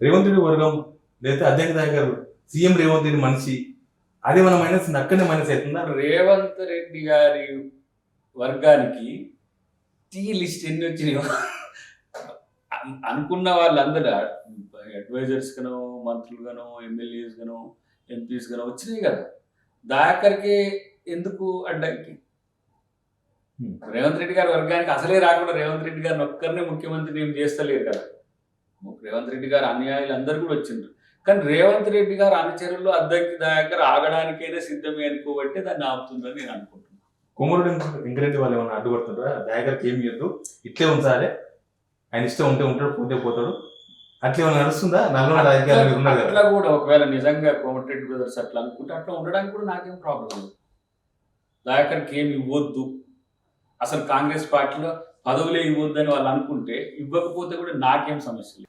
రేవంత్ రెడ్డి వర్గం లేదా అధ్యక్ష గారు సీఎం రేవంత్ రెడ్డి మనిషి అది మన మైనస్ అక్కడనే మైనస్ అవుతుందా? రేవంత్ రెడ్డి గారి వర్గానికి టీ లిస్ట్ ఎన్ని వచ్చినాయో అనుకున్న వాళ్ళందరూ అడ్వైజర్స్ గానో మంత్రులు గానో ఎమ్మెల్యేస్ గానో ఎంపీస్ గానో వచ్చినాయి కదా. దాకరికి ఎందుకు అడ్డంకి? రేవంత్ రెడ్డి గారి వర్గానికి అసలే రాకుండా రేవంత్ రెడ్డి గారిని ఒక్కరినే ముఖ్యమంత్రిని ఏం చేస్తలేరు కదా. రేవంత్ రెడ్డి గారు అన్యాయులు అందరూ కూడా వచ్చిండ్రు. కానీ రేవంత్ రెడ్డి గారు అనుచరులు అద్దంకి దాకర్ ఆగడానికైనా సిద్ధమే అనుకోబట్టి దాన్ని ఆపుతుందని నేను అనుకుంటున్నాను. కొమ్మరుడు వెంకరెడ్డి వాళ్ళు ఏమన్నా అడ్డుపడుతుంటారా? దయాకర్కి ఏమి ఇవ్వద్దు, ఇట్లే ఉంచాలి, ఆయన ఇష్టం ఉంటే ఉంటాడు, పోతే పోతాడు, అట్లా ఏమైనా నడుస్తుందా? నల్గొండ రాజకీయాలు ఉన్నారు కదా. అట్లా కూడా ఒకవేళ నిజంగా కోమటిరెడ్డి బ్రదర్స్ అట్లా అనుకుంటే అట్లా ఉండడానికి కూడా నాకేం ప్రాబ్లం లేదు. దయాకర్కి ఏమి ఇవ్వద్దు, అసలు కాంగ్రెస్ పార్టీలో పదవులే ఇవ్వద్దని వాళ్ళు అనుకుంటే ఇవ్వకపోతే కూడా నాకేం సమస్య లేదు.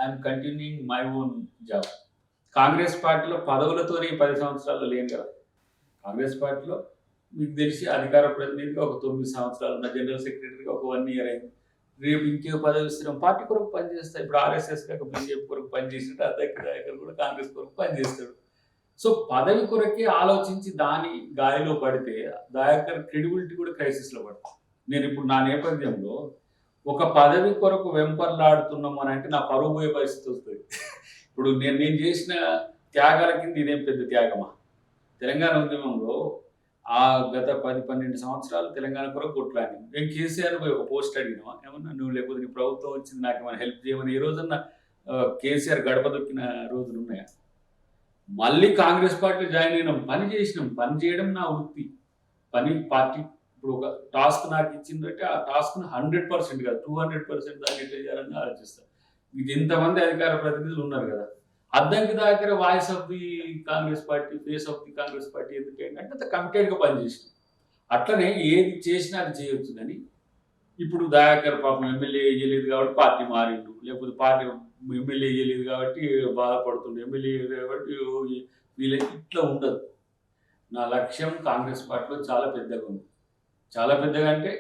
I'm continuing my own job. Congress పార్టీలో పదవులతోనే 10 సంవత్సరాలు లేను కదా. కాంగ్రెస్ పార్టీలో మీకు తెలిసి అధికార ప్రతినిధిగా ఒక 9 సంవత్సరాలు ఉన్న, జనరల్ సెక్రటరీగా ఒక 1 ఇయర్ అయింది. రేపు ఇంకే పదవి ఇస్తున్నాం, పార్టీ కొరకు పనిచేస్తాయి. ఇప్పుడు ఆర్ఎస్ఎస్ కాక బీజేపీ కొరకు పనిచేసినట్టు అధ్యక్ష నాయకులు కూడా కాంగ్రెస్ కొరకు పనిచేస్తాడు. సో పదవి కొరకే ఆలోచించి దాని గాలిలో పడితే దయాకర్ క్రెడిబిలిటీ కూడా క్రైసిస్లో పడుతుంది. నేను ఇప్పుడు నా నేపథ్యంలో ఒక పదవి కొరకు వెంపర్లాడుతున్నాం అని అంటే నా పరువు పోయే పరిస్థితి వస్తుంది. ఇప్పుడు నేను చేసిన త్యాగాల కింద ఇదేం పెద్ద త్యాగమా? తెలంగాణ ఉద్యమంలో ఆ గత 10-12 సంవత్సరాలు తెలంగాణ కొరకు కొట్లాడినాం. నేను కేసీఆర్ పోయి ఒక పోస్ట్ అడిగినా, ఏమన్నా నువ్వు లేకపోతే నీ ప్రభుత్వం వచ్చింది నాకు ఏమైనా హెల్ప్ చేయమని ఏ రోజన్నా కేసీఆర్ గడప దొక్కిన రోజులు ఉన్నాయా? మళ్ళీ కాంగ్రెస్ పార్టీ జాయిన్ అయినాం, పని చేసినాం. పని చేయడం నా వృత్తి. పార్టీ ఇప్పుడు ఒక టాస్క్ నాకు ఇచ్చిందంటే ఆ టాస్క్ను 100% కాదు 200% దాన్ని ఎట్లా చేయాలని ఆలోచిస్తాను. మీకు ఇంతమంది అధికార ప్రతినిధులు ఉన్నారు కదా, అద్దంకి దగ్గర voice of the Congress party, face of the Congress party ఎందుకు ఏంటంటే అంత కమిటెడ్గా పనిచేసినాం. అట్లనే ఏది చేసినా అది చేయొచ్చు. కానీ ఇప్పుడు దయాకర్ పాపం ఎమ్మెల్యే వేయలేదు కాబట్టి పార్టీ మారిండు, లేకపోతే పార్టీ ఎమ్మెల్యే వేయలేదు కాబట్టి బాధపడుతుండు, ఎమ్మెల్యే కాబట్టి వీళ్ళ ఇట్లా ఉండదు. నా లక్ష్యం కాంగ్రెస్ పార్టీలో చాలా పెద్దగా ఉంది. చాలా పెద్దగా అంటే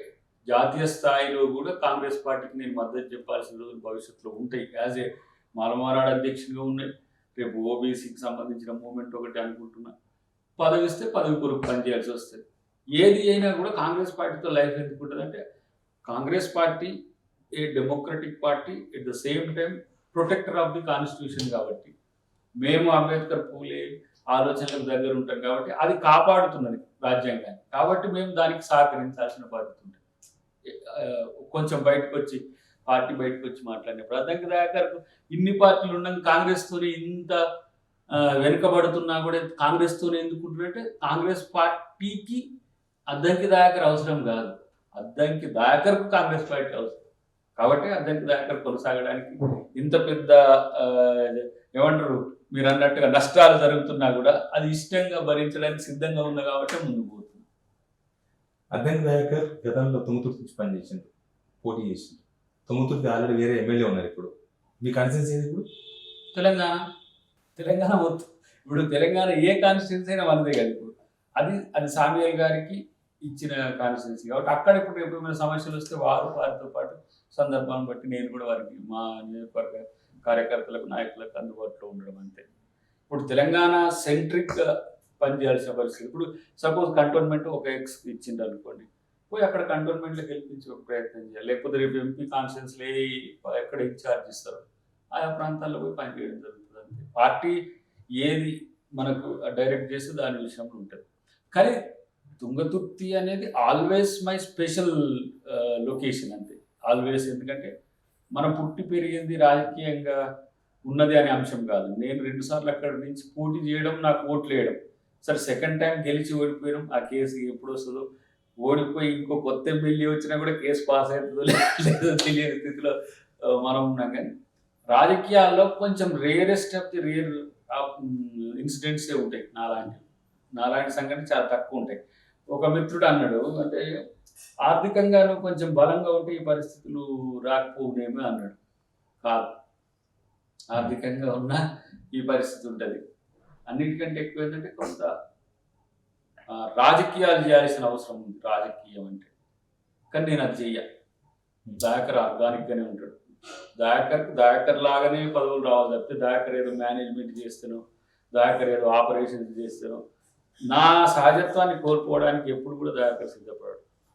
జాతీయ స్థాయిలో కూడా కాంగ్రెస్ పార్టీకి నేను మద్దతు చెప్పాల్సిన రోజులు భవిష్యత్తులో ఉంటాయి. యాజ్ ఏ మాలమారాడు అధ్యక్షుడిగా ఉన్నాయి. రేపు ఓబీసీకి సంబంధించిన మూమెంట్ ఒకటి అనుకుంటున్నా. పదవి ఇస్తే పదవి కొరకు పనిచేయాల్సి వస్తుంది. ఏది అయినా కూడా కాంగ్రెస్ పార్టీతో లైఫ్ ఎందుకు ఉంటుంది అంటే, Congress party A democratic party, at the same time protector of the constitution కాబట్టి, మేము అంబేద్కర్ పూలే ఆలోచనలకు దగ్గర ఉంటాం కాబట్టి అది కాపాడుతున్నది రాజ్యాంగాన్ని. కాబట్టి మేము దానికి సహకరించాల్సిన బాధ్యత ఉంటుంది. కొంచెం బయటకు వచ్చి పార్టీ బయటకు వచ్చి మాట్లాడినప్పుడు అద్దంకి దయాకర్ ఇన్ని పార్టీలు ఉండగా కాంగ్రెస్తోనే ఇంత వెనుకబడుతున్నా కూడా కాంగ్రెస్తోనే ఎందుకుంటున్నట్టే, కాంగ్రెస్ పార్టీకి అద్దంకి దయాకర్ అవసరం కాదు, అద్దంకి దయాకర్కు కాంగ్రెస్ పార్టీ అవసరం. కాబట్టి అద్దంకి దయాకర్ కొనసాగడానికి ఇంత పెద్ద ఏమంటారు మీరు అన్నట్టుగా నష్టాలు జరుగుతున్నా కూడా అది ఇష్టంగా భరించడానికి సిద్ధంగా ఉంది కాబట్టి ముందుకు పోతుంది. అద్దంకి దయాకర్ గతంలో తుంగతుర్తి నుంచి పనిచేసిండు, పోటీ చేసిండు. తుంగతుర్తి ఆల్రెడీ వేరే ఎమ్మెల్యే ఉన్నారు. ఇప్పుడు మీ కాన్స్టిట్యున్సీ ఏది? ఇప్పుడు తెలంగాణ మొత్తం ఇప్పుడు తెలంగాణ ఏ కాన్స్టిట్యున్సీ అయినా మనదే కదా. ఇప్పుడు అది సామ్యుయల్ గారికి ఇచ్చిన కాన్స్టిట్యున్సీ కాబట్టి అక్కడ ఇప్పుడు ఎప్పుడైనా సమస్యలు వస్తే వారితో పాటు సందర్భాన్ని బట్టి నేను కూడా వారికి మా నియోజకవర్గ కార్యకర్తలకు నాయకులకు అందుబాటులో ఉండడం అంతే. ఇప్పుడు తెలంగాణ సెంట్రిక్గా పనిచేయాల్సిన పరిస్థితి. ఇప్పుడు సపోజ్ కంటోన్మెంట్ ఒక ఎక్స్ ఇచ్చింది అనుకోండి, పోయి అక్కడ కంటోన్మెంట్లో గెలిపించి ఒక ప్రయత్నం చేయాలి. లేకపోతే రేపు ఎంపీ కాన్స్టిట్యున్సీలో ఎక్కడ ఇన్ఛార్జ్ ఇస్తారు ఆయా ప్రాంతాల్లో పోయి పనిచేయడం జరుగుతుంది అంతే. పార్టీ ఏది మనకు డైరెక్ట్ చేసి దాని విషయంలో ఉంటుంది. కానీ తుంగతుర్తి అనేది ఆల్వేస్ మై స్పెషల్ లొకేషన్ అంతే, ఆల్వేస్. ఎందుకంటే మనం పుట్టి పెరిగింది రాజకీయంగా ఉన్నది అనే అంశం కాదు. నేను 2 సార్లు అక్కడి నుంచి పోటీ చేయడం, నాకు ఓట్లు వేయడం. సరే సెకండ్ టైం గెలిచి ఓడిపోయాం. ఆ కేసు ఎప్పుడు వస్తుందో, ఓడిపోయి ఇంకో కొత్త ఎమ్మెల్యే వచ్చినా కూడా కేసు పాస్ అవుతుందో లేదో తెలియని స్థితిలో మనం ఉన్నాం. కానీ రాజకీయాల్లో కొంచెం రేరెస్ట్ ఆఫ్ ది రేర్ ఇన్సిడెంట్సే ఉంటాయి. నాలాంటి సంఘటన చాలా తక్కువ ఉంటాయి. ఒక మిత్రుడు అన్నాడు, అంటే ఆర్థికంగా కొంచెం బలంగా ఉంటే ఈ పరిస్థితులు రాకపోనేమో అన్నాడు. కాదు, ఆర్థికంగా ఉన్న ఈ పరిస్థితి ఉంటుంది. అన్నిటికంటే ఎక్కువ ఏంటంటే కొంత రాజకీయాలు చేయాల్సిన అవసరం ఉంది. రాజకీయం అంటే కానీ నేను అది చెయ్య. దయాకర్ ఆర్గానిక్గానే ఉంటాడు. దయాకర్ లాగానే పదవులు రావాలి తప్పితే దయాకర్ ఏదో మేనేజ్మెంట్ చేస్తాను, దయాకర్ ఏదో ఆపరేషన్స్ చేస్తాను, నా సహజత్వాన్ని కోల్పోవడానికి ఎప్పుడు కూడా దయాకర్ సిద్ధపడాడు.